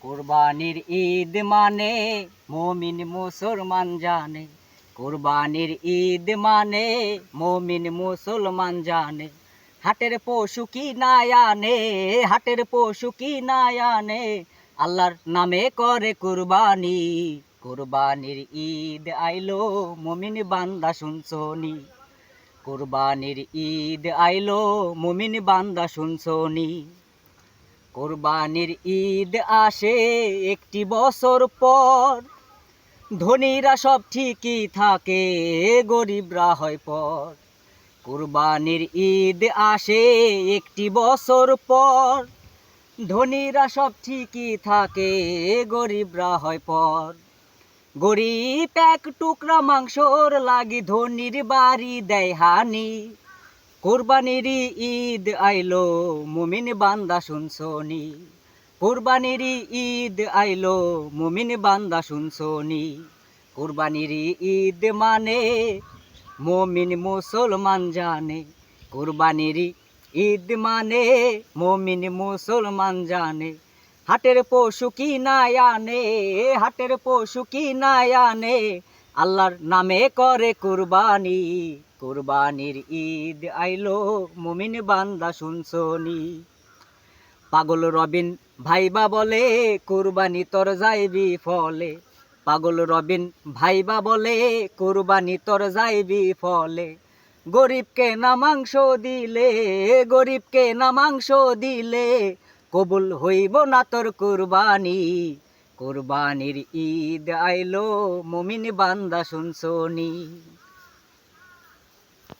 কুরবানির ঈদ মানে মুমিন মুসলমান জানে, কুরবানির ঈদ মানে মুমিন মুসলমান জানে। হাটের পশু কি না আনে, হাটের পশু কি না আনে, আল্লাহর নামে করে কুরবানি। কুরবানির ঈদ আইলো মুমিন বান্দা শুনছনি, কুরবানির ঈদ আইলো মুমিন বান্দা শুনছনি। কুরবানির ঈদ আসে একটি বছর পর, ধনীরা সব ঠিকই থাকে, গরিবরা হয় পর। কুরবানির ঈদ আসে একটি বছর পর, ধনীরা সব ঠিকই থাকে, গরিবরা হয় পর। গরিব এক টুকরা মাংসর লাগি ধনীর বাড়ি দেয় হানি। কুরবানির ঈদ আইলো মুমিন বান্দা শুনছনি, কুরবানির ঈদ আইলো মুমিন বান্দা শুনছনি। কুরবানির ঈদ মানে মুমিন মুসলমান জানে, কুরবানির ঈদ মানে মুমিন মুসলমান জানে। হাটের পশু কি না আনে, হাটের পশু কি না আনে, আল্লাহর নামে করে কুরবানি। কুরবানির ঈদ আইলো মুমিন বান্দা শুনছনি। পাগল রবিন ভাইবা বলে কুরবানি তোর যাইবি ফলে, পাগল রবিন ভাইবা বলে কুরবানি তোর যাইবি ফলে। গরিবকে না মাংস দিলে, গরিবকে না মাংস দিলে, কবুল হইব না তোর কুরবানি। কুরবানির ঈদ আইলো মুমিন বান্দা শুনছনি।